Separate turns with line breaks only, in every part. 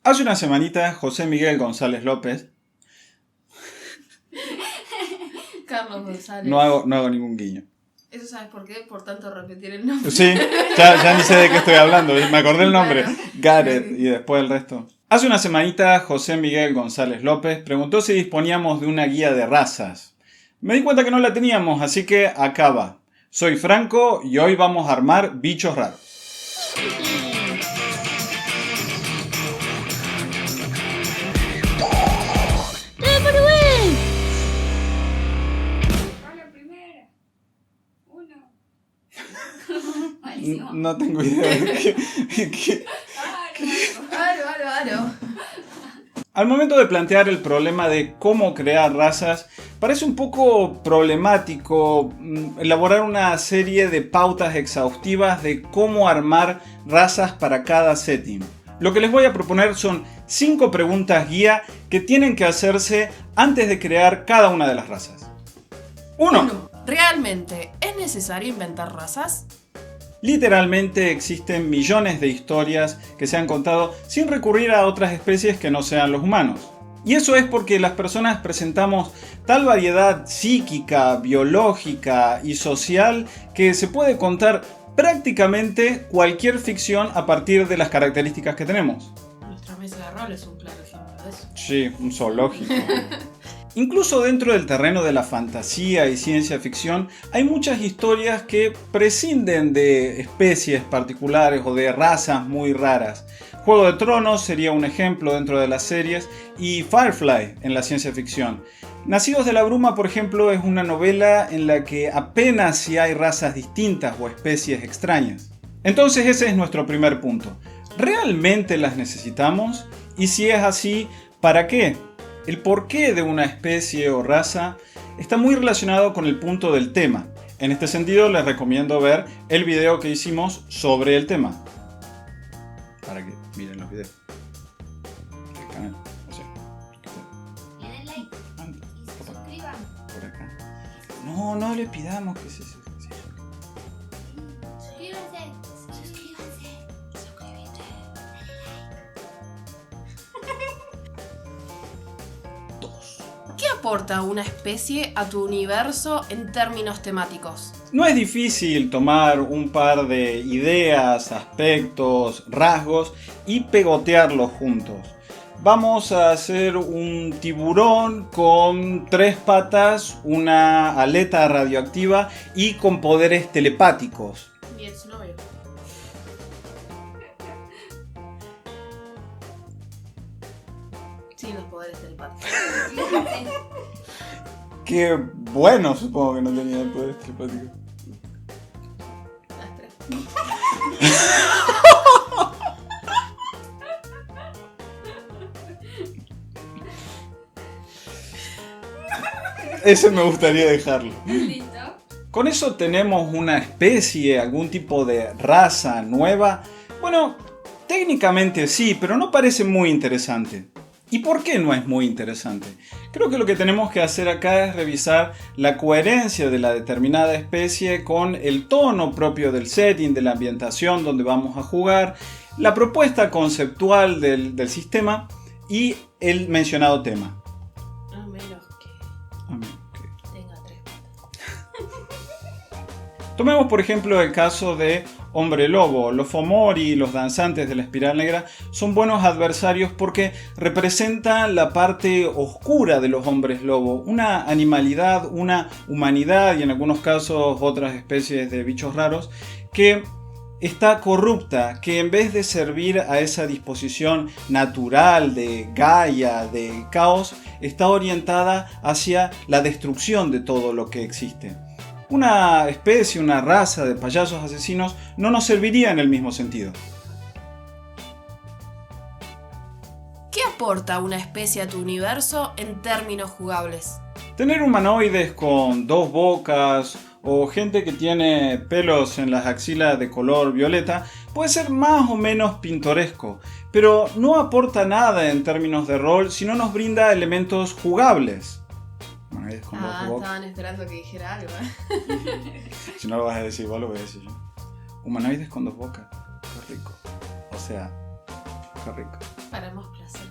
Hace una semanita, José Miguel González López.
Carlos González.
No hago ningún guiño.
¿Eso sabes por qué? Por tanto repetir el nombre.
Sí, ya ni sé de qué estoy hablando. Me acordé el nombre.
Claro.
Got it. Y después el resto. Hace una semanita, José Miguel González López preguntó si disponíamos de una guía de razas. Me di cuenta que no la teníamos, así que acá va. Soy Franco y hoy vamos a armar bichos raros. No tengo idea de qué.
Claro.
Al momento de plantear el problema de cómo crear razas, parece un poco problemático elaborar una serie de pautas exhaustivas de cómo armar razas para cada setting. Lo que les voy a proponer son 5 preguntas guía que tienen que hacerse antes de crear cada una de las razas. 1.
¿Realmente es necesario inventar razas?
Literalmente existen millones de historias que se han contado sin recurrir a otras especies que no sean los humanos. Y eso es porque las personas presentamos tal variedad psíquica, biológica y social que se puede contar prácticamente cualquier ficción a partir de las características que tenemos.
Nuestra mesa de rol es un claro ejemplo de eso.
Sí, un zoológico. Incluso dentro del terreno de la fantasía y ciencia ficción hay muchas historias que prescinden de especies particulares o de razas muy raras. Juego de Tronos sería un ejemplo dentro de las series y Firefly en la ciencia ficción. Nacidos de la Bruma, por ejemplo, es una novela en la que apenas si hay razas distintas o especies extrañas. Entonces ese es nuestro primer punto. ¿Realmente las necesitamos? Y si es así, ¿para qué? El porqué de una especie o raza está muy relacionado con el punto del tema. En este sentido, les recomiendo ver el video que hicimos sobre el tema. Para que miren los videos del canal. O sea,
Le den like y se suscriban.
por acá. No le pidamos que se
Suscríbanse. Suscríbanse. Suscríbete.
¿Qué aporta una especie a tu universo en términos temáticos?
No es difícil tomar un par de ideas, aspectos, rasgos y pegotearlos juntos. Vamos a hacer un tiburón con 3 patas, una aleta radioactiva y con poderes telepáticos.
Y es novio. Sí, los poderes telepáticos.
Qué bueno, supongo que no tenía poderes telepáticos.
Las 3.
Ese me gustaría dejarlo.
¿Listo?
¿Con eso tenemos una especie, algún tipo de raza nueva? Bueno, técnicamente sí, pero no parece muy interesante. ¿Y por qué no es muy interesante? Creo que lo que tenemos que hacer acá es revisar la coherencia de la determinada especie con el tono propio del setting, de la ambientación donde vamos a jugar, la propuesta conceptual del sistema y el mencionado tema.
A menos que tenga 3 patas.
Tomemos por ejemplo el caso de Hombre Lobo. Los Fomori y los danzantes de la espiral negra son buenos adversarios porque representan la parte oscura de los hombres lobo, una animalidad, una humanidad y en algunos casos otras especies de bichos raros que está corrupta, que en vez de servir a esa disposición natural de Gaia, de caos, está orientada hacia la destrucción de todo lo que existe. Una especie, una raza de payasos asesinos no nos serviría en el mismo sentido.
¿Qué aporta una especie a tu universo en términos jugables?
Tener humanoides con 2 bocas o gente que tiene pelos en las axilas de color violeta puede ser más o menos pintoresco, pero no aporta nada en términos de rol si no nos brinda elementos jugables. Humanoides con 2 bocas.
Estaban esperando que dijera algo.
Si no lo vas a decir vos, lo voy a decir yo. Humanoides con 2 bocas. Qué rico. O sea, Qué rico.
Haremos placer.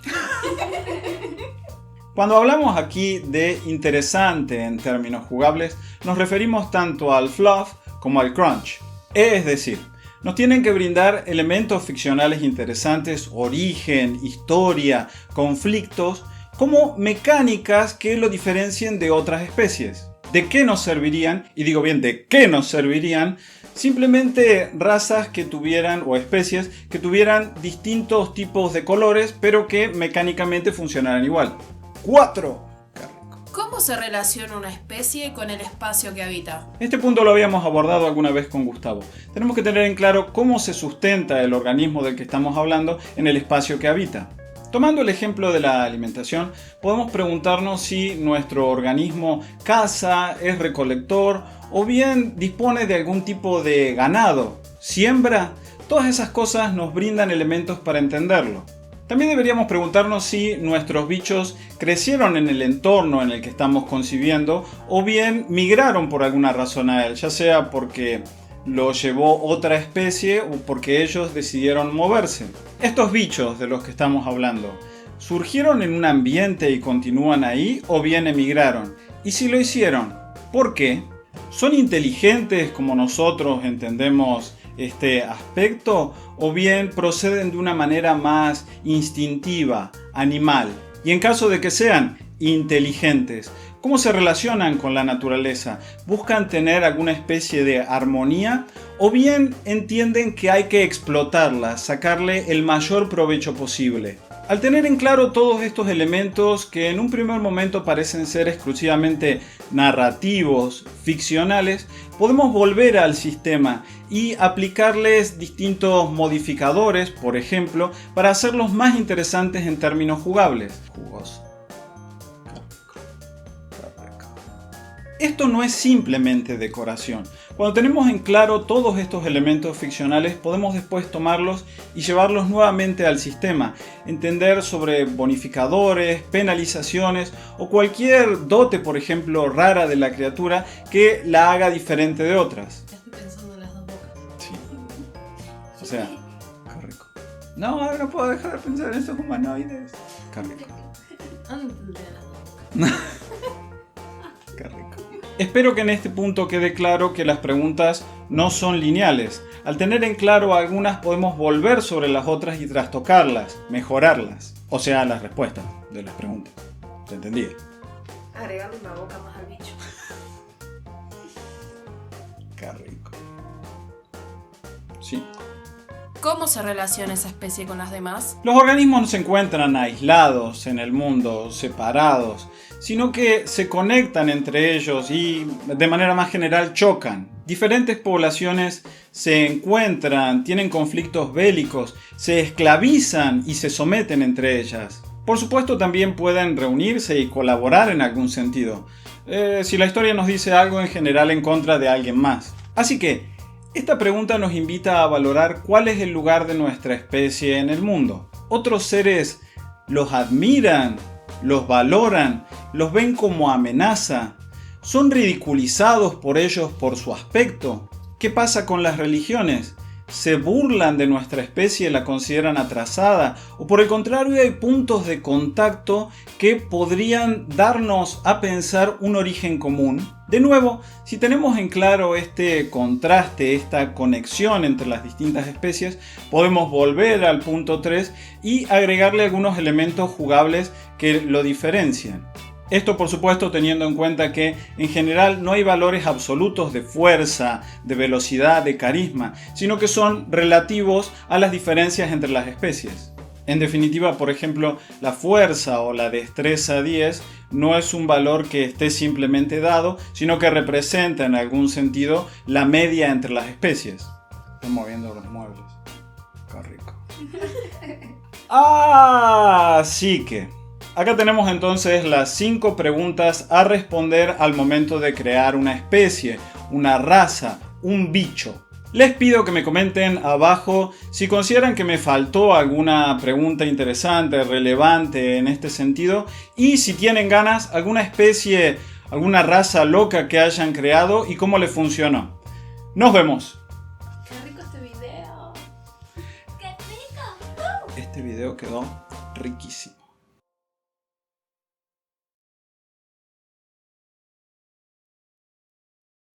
Cuando hablamos aquí de interesante en términos jugables, nos referimos tanto al fluff como al crunch. Es decir, nos tienen que brindar elementos ficcionales interesantes, origen, historia, conflictos, como mecánicas que lo diferencien de otras especies. ¿De qué nos servirían? Y digo bien, ¿de qué nos servirían? Simplemente razas que tuvieran, o especies, que tuvieran distintos tipos de colores, pero que mecánicamente funcionaran igual. 4.
¿Cómo se relaciona una especie con el espacio que habita?
Este punto lo habíamos abordado alguna vez con Gustavo. Tenemos que tener en claro cómo se sustenta el organismo del que estamos hablando en el espacio que habita. Tomando el ejemplo de la alimentación, podemos preguntarnos si nuestro organismo caza, es recolector o bien dispone de algún tipo de ganado, siembra. Todas esas cosas nos brindan elementos para entenderlo. También deberíamos preguntarnos si nuestros bichos crecieron en el entorno en el que estamos concibiendo o bien migraron por alguna razón a él, ya sea porque lo llevó otra especie o porque ellos decidieron moverse. Estos bichos de los que estamos hablando, ¿surgieron en un ambiente y continúan ahí o bien emigraron? Y si lo hicieron, ¿por qué? ¿Son inteligentes como nosotros entendemos este aspecto o bien proceden de una manera más instintiva, animal? Y en caso de que sean inteligentes, ¿cómo se relacionan con la naturaleza? ¿Buscan tener alguna especie de armonía o bien entienden que hay que explotarla, sacarle el mayor provecho posible? Al tener en claro todos estos elementos que en un primer momento parecen ser exclusivamente narrativos, ficcionales, podemos volver al sistema y aplicarles distintos modificadores, por ejemplo, para hacerlos más interesantes en términos jugables. Jugoso. Esto no es simplemente decoración. Cuando tenemos en claro todos estos elementos ficcionales, podemos después tomarlos y llevarlos nuevamente al sistema, entender sobre bonificadores, penalizaciones o cualquier dote, por ejemplo, rara de la criatura que la haga diferente de otras.
Ya estoy pensando en las dos bocas.
Sí. O sea, qué rico. No puedo dejar de pensar en esos humanoides. Qué rico.
¿Dónde tendría las dos bocas?
Qué rico. Espero que en este punto quede claro que las preguntas no son lineales. Al tener en claro algunas podemos volver sobre las otras y trastocarlas, mejorarlas. O sea, las respuestas de las preguntas. ¿Se entendía?
Agregarle una boca más al bicho.
Qué rico. Sí.
¿Cómo se relaciona esa especie con las demás?
Los organismos no se encuentran aislados en el mundo, separados, sino que se conectan entre ellos y de manera más general chocan. Diferentes poblaciones se encuentran, tienen conflictos bélicos, se esclavizan y se someten entre ellas. Por supuesto también pueden reunirse y colaborar en algún sentido, si la historia nos dice algo en general en contra de alguien más. Así que, esta pregunta nos invita a valorar cuál es el lugar de nuestra especie en el mundo. ¿Otros seres los admiran, los valoran, los ven como amenaza? ¿Son ridiculizados por ellos por su aspecto? ¿Qué pasa con las religiones? ¿Se burlan de nuestra especie y la consideran atrasada? ¿O por el contrario hay puntos de contacto que podrían darnos a pensar un origen común? De nuevo, si tenemos en claro este contraste, esta conexión entre las distintas especies, podemos volver al punto 3 y agregarle algunos elementos jugables que lo diferencian. Esto, por supuesto, teniendo en cuenta que en general no hay valores absolutos de fuerza, de velocidad, de carisma, sino que son relativos a las diferencias entre las especies. En definitiva, por ejemplo, la fuerza o la destreza 10 no es un valor que esté simplemente dado, sino que representa en algún sentido la media entre las especies. Estoy moviendo los muebles. Qué rico. Así que acá tenemos entonces las 5 preguntas a responder al momento de crear una especie, una raza, un bicho. Les pido que me comenten abajo si consideran que me faltó alguna pregunta interesante, relevante en este sentido, y si tienen ganas, alguna especie, alguna raza loca que hayan creado y cómo les funcionó. Nos vemos.
Qué rico este video. Qué rico.
Este video video quedó riquísimo.